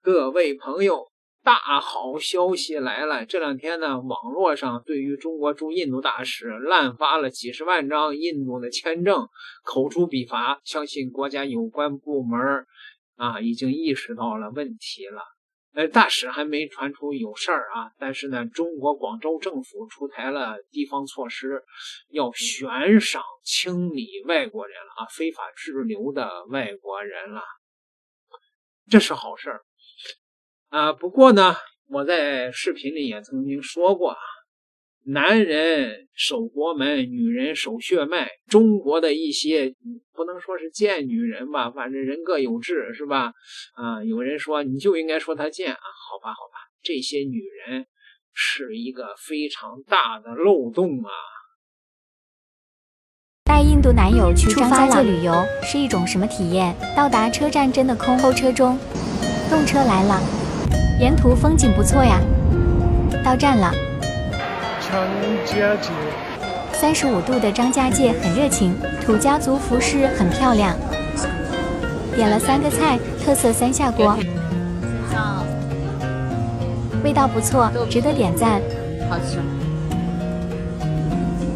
各位朋友，大好消息来了！这两天呢，网络上对于中国驻印度大使滥发了几十万张印度的签证，口诛笔伐。相信国家有关部门已经意识到了问题了。大使还没传出有事儿但是呢，中国广州政府出台了地方措施，要悬赏清理外国人了非法滞留的外国人了，这是好事儿。不过呢，我在视频里也曾经说过，男人守国门，女人守血脉。中国的一些不能说是贱女人吧，反正人各有志，是吧？有人说你就应该说她贱好吧，这些女人是一个非常大的漏洞带印度男友去张家界旅游是一种什么体验？到达车站真的空，候车中，动车来了。沿途风景不错呀，到站了。张家界，35度的张家界很热情，土家族服饰很漂亮。点了3个菜，特色3下锅，味道不错，值得点赞。好吃，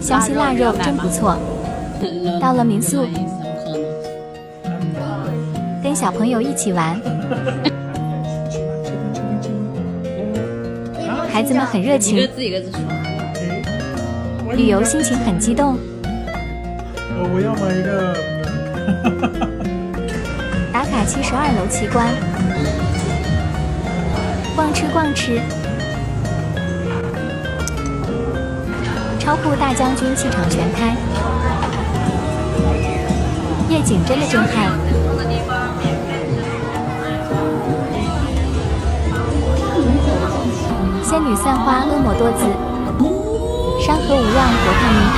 湘西腊肉真不错。到了民宿，跟小朋友一起玩。孩子们很热情，一个字说。旅游心情很激动。我要买一个。打卡72楼奇观，逛吃。超酷大将军气场全开，夜景真的震撼。仙女散花，婀娜多姿，山河无恙，国泰民安。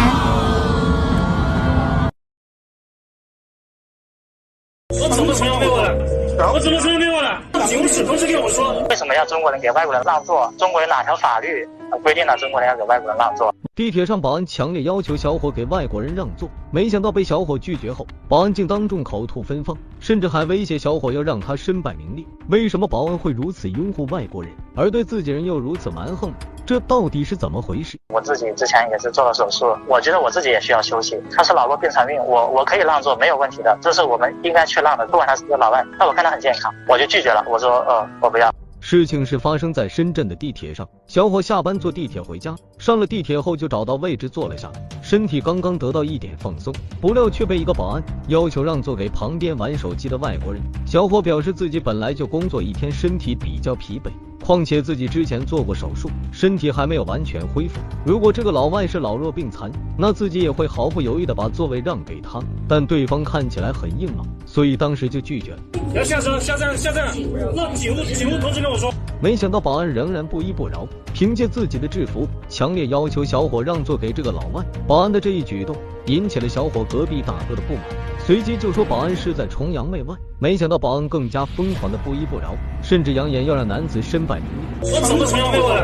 我怎么承认没有了？警史同时跟我说，为什么要中国人给外国人让座？中国有哪条法律规定了中国人要给外国人让座？地铁上保安强烈要求小伙给外国人让座，没想到被小伙拒绝后，保安竟当众口吐芬芳，甚至还威胁小伙要让他身败名裂。为什么保安会如此拥护外国人，而对自己人又如此蛮横？这到底是怎么回事？我自己之前也是做了手术，我觉得我自己也需要休息。他是老弱病残孕，我可以让座，没有问题的，这是我们应该去让的，不管他是个老外，那我看他很健康，我就拒绝了，我说我不要。事情是发生在深圳的地铁上，小伙下班坐地铁回家，上了地铁后就找到位置坐了下来，身体刚刚得到一点放松，不料却被一个保安要求让座给旁边玩手机的外国人。小伙表示自己本来就工作一天，身体比较疲惫，况且自己之前做过手术，身体还没有完全恢复，如果这个老外是老弱病残，那自己也会毫不犹豫地把座位让给他，但对方看起来很硬朗，所以当时就拒绝了。要下车，下站，那警务同志跟我说。没想到保安仍然不依不饶，凭借自己的制服，强烈要求小伙让座给这个老外。保安的这一举动引起了小伙隔壁大哥的不满，随即就说保安是在崇洋媚外。没想到保安更加疯狂的不依不饶，甚至扬言要让男子身败名裂。我怎么崇洋媚外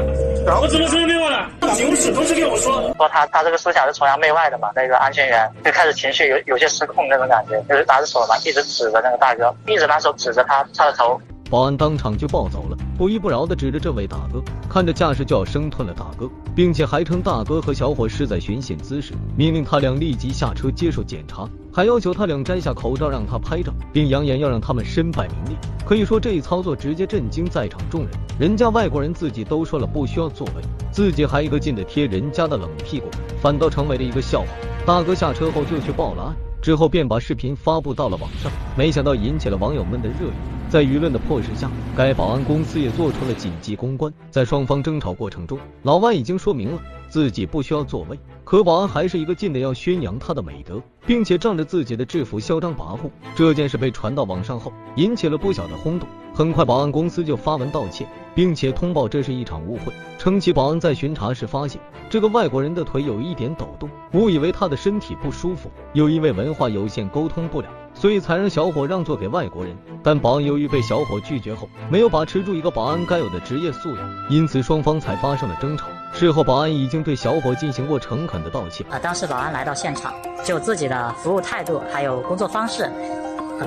了？警务室同志跟我说他这个思想是崇洋媚外的嘛，那个安全员就开始情绪有些失控那种感觉，就是拿着手嘛，一直指着那个大哥，一直拿手指着他的头。保安当场就暴走了，不依不饶地指着这位大哥，看着架势就要生吞了大哥，并且还称大哥和小伙是在寻衅滋事，命令他俩立即下车接受检查，还要求他俩摘下口罩让他拍照，并扬言要让他们身败名裂。可以说这一操作直接震惊在场众人，人家外国人自己都说了不需要座位，自己还一个劲地贴人家的冷屁股，反倒成为了一个笑话。大哥下车后就去报了案，之后便把视频发布到了网上，没想到引起了网友们的热议。在舆论的迫使下，该保安公司也做出了紧急公关。在双方争吵过程中，老外已经说明了自己不需要座位，可保安还是一个劲的要宣扬他的美德，并且仗着自己的制服嚣张跋扈。这件事被传到网上后，引起了不小的轰动。很快保安公司就发文道歉，并且通报这是一场误会，称其保安在巡查时发现这个外国人的腿有一点抖动，误以为他的身体不舒服，又因为文化有限沟通不了，所以才让小伙让座给外国人。但保安由于被小伙拒绝后，没有把持住一个保安该有的职业素养，因此双方才发生了争吵。事后保安已经对小伙进行过诚恳的道歉。当时保安来到现场，就自己的服务态度还有工作方式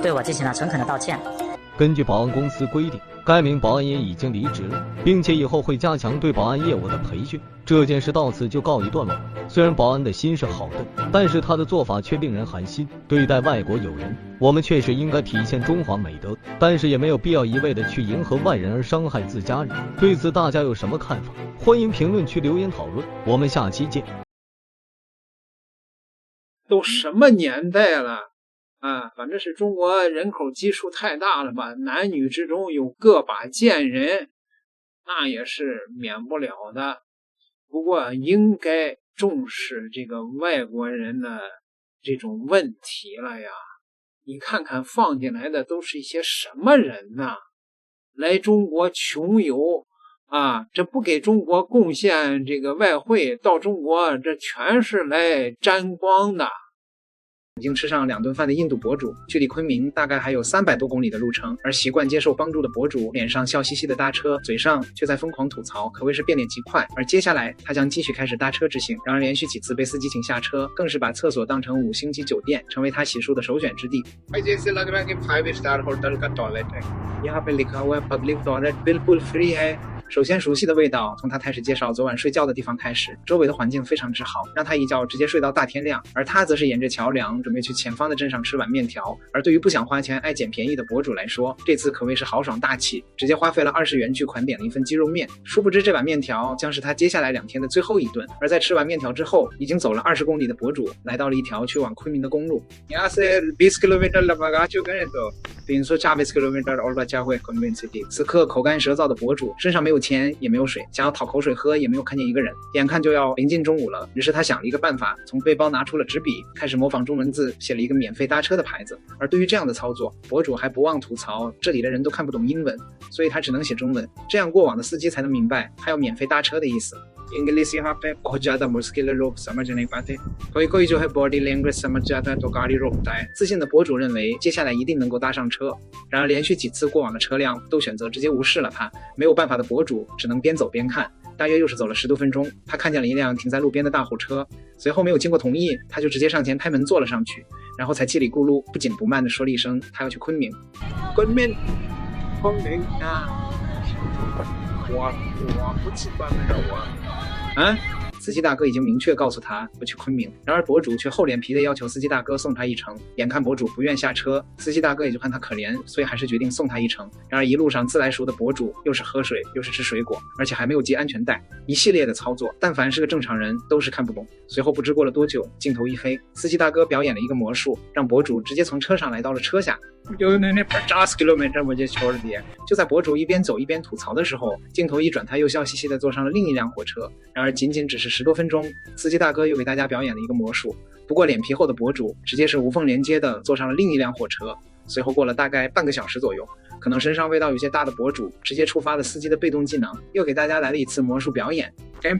对我进行了诚恳的道歉。根据保安公司规定，该名保安也已经离职了，并且以后会加强对保安业务的培训。这件事到此就告一段落。虽然保安的心是好的，但是他的做法却令人寒心。对待外国友人，我们确实应该体现中华美德，但是也没有必要一味的去迎合外人而伤害自家人。对此大家有什么看法？欢迎评论区留言讨论，我们下期见。都什么年代了啊？反正是中国人口基数太大了吧，男女之中有个把贱人，那也是免不了的。不过应该重视这个外国人的这种问题了呀。你看看放进来的都是一些什么人呢？来中国穷游啊，这不给中国贡献这个外汇，到中国这全是来沾光的。已经吃上2顿饭的印度博主，距离昆明大概还有300多公里的路程，而习惯接受帮助的博主脸上笑嘻嘻的搭车，嘴上却在疯狂吐槽，可谓是变脸极快。而接下来他将继续开始搭车之行，然而连续几次被司机请下车，更是把厕所当成5星级酒店，成为他洗漱的首选之地。首先熟悉的味道从他开始介绍昨晚睡觉的地方开始，周围的环境非常之好，让他一觉直接睡到大天亮。而他则是沿着桥梁准备去前方的镇上吃碗面条。而对于不想花钱爱捡便宜的博主来说，这次可谓是豪爽大气，直接花费了20元巨款点了一份鸡肉面。殊不知这碗面条将是他接下来2天的最后一顿。而在吃完面条之后，已经走了20公里的博主来到了一条去往昆明的公路。此刻口干舌燥的博主身上没有钱也没有水，想要讨口水喝也没有看见一个人。眼看就要临近中午了，于是他想了一个办法，从背包拿出了纸笔，开始模仿中文字写了一个免费搭车的牌子。而对于这样的操作，博主还不忘吐槽这里的人都看不懂英文，所以他只能写中文，这样过往的司机才能明白他要免费搭车的意思。इंग्लिश यहाँ पे बहुत ज्यादा मुश्किल है, लोग समझ नहीं पाते. कोई जो है बॉडी लैंग्वेज समझ जाता है तो गाड़ी रोकता है.自信的博主认为接下来一定能够搭上车，然而连续几次过往的车辆都选择直接无视了他。没有办法的博主只能边走边看，大约又是走了10多分钟，他看见了一辆停在路边的大货车，随后没有经过同意，他就直接上前拍门坐了上去，然后才叽里咕噜不紧不慢地说了一声他要去昆明。昆明啊，我不去昆明啊！司机大哥已经明确告诉他不去昆明，然而博主却厚脸皮地要求司机大哥送他一程。眼看博主不愿下车，司机大哥也就看他可怜，所以还是决定送他一程。然而一路上自来熟的博主又是喝水又是吃水果，而且还没有系安全带，一系列的操作，但凡是个正常人都是看不懂。随后不知过了多久，镜头一黑，司机大哥表演了一个魔术，让博主直接从车上来到了车下。就在博主一边走一边吐槽的时候，镜头一转，他又笑嘻嘻地坐上了另一辆火车。然而仅仅只是10多分钟，司机大哥又给大家表演了一个魔术。不过脸皮厚的博主直接是无缝连接的坐上了另一辆火车。随后过了大概半个小时左右，可能身上味道有些大的博主直接触发了司机的被动技能，又给大家来了一次魔术表演。对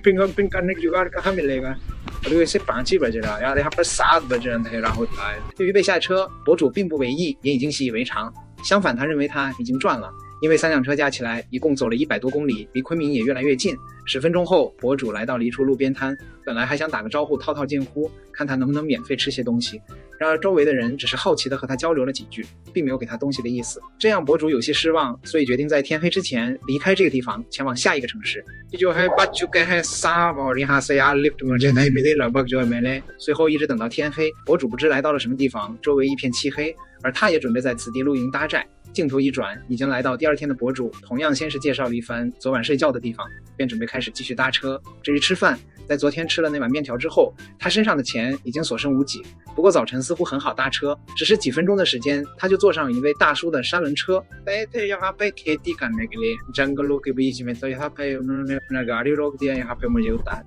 于被下车，博主并不为意，也已经习以为常。相反，他认为他已经赚了，因为3辆车加起来一共走了100多公里，离昆明也越来越近。10分钟后，博主来到了一处路边摊，本来还想打个招呼套套近乎，看他能不能免费吃些东西。然而周围的人只是好奇地和他交流了几句，并没有给他东西的意思。这样博主有些失望，所以决定在天黑之前离开这个地方，前往下一个城市。随后一直等到天黑，博主不知来到了什么地方，周围一片漆黑，而他也准备在此地露营搭寨。镜头一转，已经来到第2天的博主同样先是介绍了一番昨晚睡觉的地方，便准备开始继续搭车。至于吃饭，在昨天吃了那碗面条之后，他身上的钱已经所剩无几。不过早晨似乎很好搭车，只是几分钟的时间，他就坐上了一位大叔的3轮车。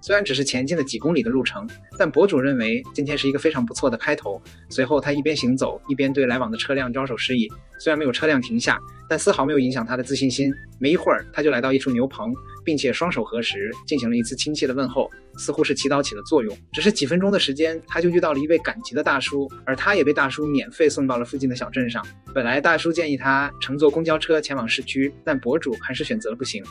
虽然只是前进了几公里的路程，但博主认为今天是一个非常不错的开头。随后他一边行走，一边对来往的车辆招手示意。虽然没有车辆停下，但丝毫没有影响他的自信心。没一会儿，他就来到一处牛棚，并且双手合十，进行了一次亲切的问候，似乎是祈祷起了作用。只是几分钟的时间，他就遇到了一位赶集的大叔，而他也被大叔免费送到了附近的小镇上。本来大叔建议他乘坐公交车前往市区，但博主还是选择了不行。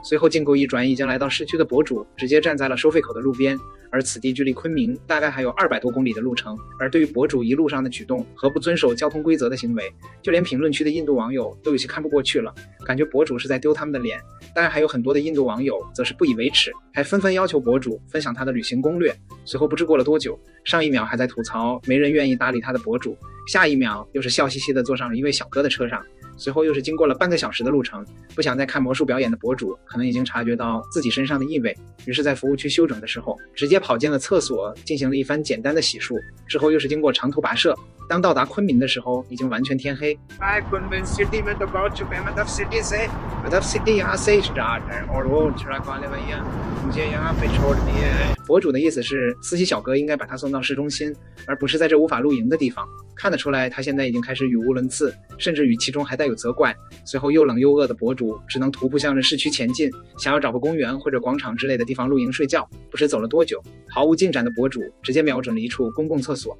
随后经过一转，已经来到市区的博主直接站在了收费口的路边，而此地距离昆明大概还有200多公里的路程。而对于博主一路上的举动和不遵守交通规则的行为，就连评论区的印度网友都有些看不过去了，感觉博主是在丢他们的脸。当然还有很多的印度网友则是不以为耻，还纷纷要求博主分享他的旅行攻略。随后不知过了多久，上一秒还在吐槽没人愿意搭理他的博主，下一秒又是笑嘻嘻地坐上了一位小哥的车上。随后又是经过了半个小时的路程，不想再看魔术表演的博主可能已经察觉到自己身上的异味，于是在服务区休整的时候直接跑进了厕所，进行了一番简单的洗漱。之后又是经过长途跋涉，当到达昆明的时候已经完全天黑。博主的意思是司机小哥应该把他送到市中心，而不是在这无法露营的地方。看得出来他现在已经开始语无伦次，甚至语气中还带有责怪。随后又冷又饿的博主只能徒步向着市区前进，想要找个公园或者广场之类的地方露营睡觉。不知走了多久，毫无进展的博主直接瞄准了一处公共厕所。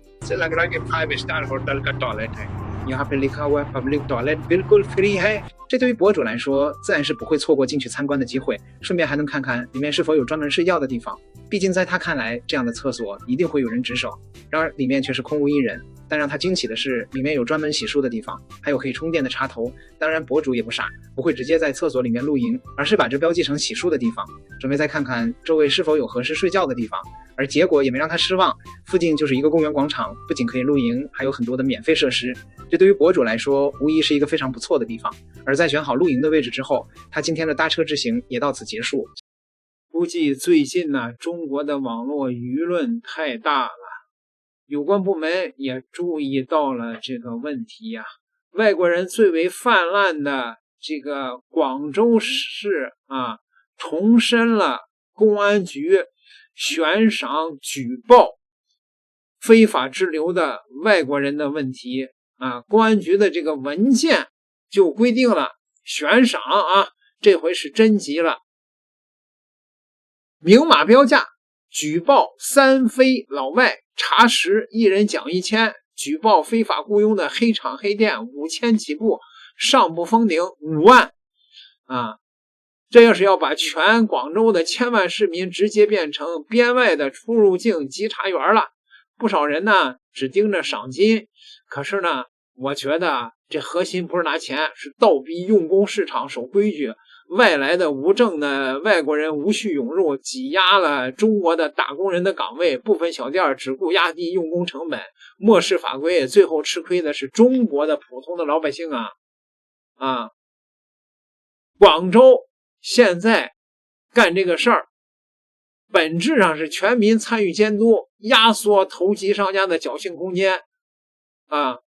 这对于博主来说自然是不会错过进去参观的机会，顺便还能看看里面是否有专门睡觉的地方。毕竟在他看来，这样的厕所一定会有人值守，然而里面却是空无一人。但让他惊喜的是，里面有专门洗漱的地方，还有可以充电的插头。当然博主也不傻，不会直接在厕所里面露营，而是把这标记成洗漱的地方，准备再看看周围是否有合适睡觉的地方。而结果也没让他失望，附近就是一个公园广场，不仅可以露营，还有很多的免费设施。这对于博主来说无疑是一个非常不错的地方。而在选好露营的位置之后，他今天的搭车之行也到此结束。估计最近呢，中国的网络舆论太大了，有关部门也注意到了这个问题呀。外国人最为泛滥的这个广州市啊，重申了公安局悬赏举报非法滞留的外国人的问题啊。公安局的这个文件就规定了悬赏啊，这回是真急了，明码标价，举报3非老外，查实1人奖1000，举报非法雇佣的黑厂黑店5000起步，上不封顶5万啊！这要是要把全广州的千万市民直接变成边外的出入境稽查员了。不少人呢只盯着赏金，可是呢我觉得这核心不是拿钱，是倒逼用工市场守规矩，外来的无证的外国人无序涌入，挤压了中国的打工人的岗位，部分小店只顾压低用工成本，漠视法规，最后吃亏的是中国的普通的老百姓啊！广州现在干这个事儿，本质上是全民参与监督，压缩投机商家的侥幸空间啊！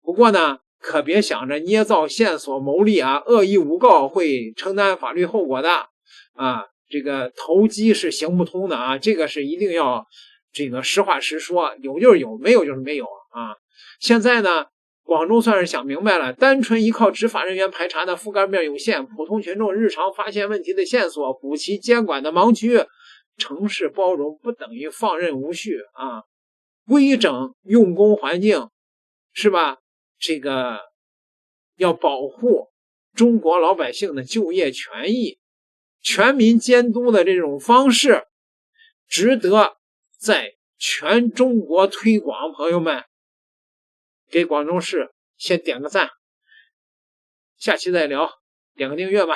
不过呢，可别想着捏造线索牟利啊，恶意诬告会承担法律后果的啊！这个投机是行不通的啊，这个是一定要这个实话实说，有就是有，没有就是没有啊！现在呢，广州算是想明白了，单纯依靠执法人员排查的覆盖面有限，普通群众日常发现问题的线索，补齐监管的盲区。城市包容不等于放任无序啊，规整用工环境是吧？这个要保护中国老百姓的就业权益，全民监督的这种方式值得在全中国推广。朋友们，给广州市先点个赞，下期再聊，点个订阅吧。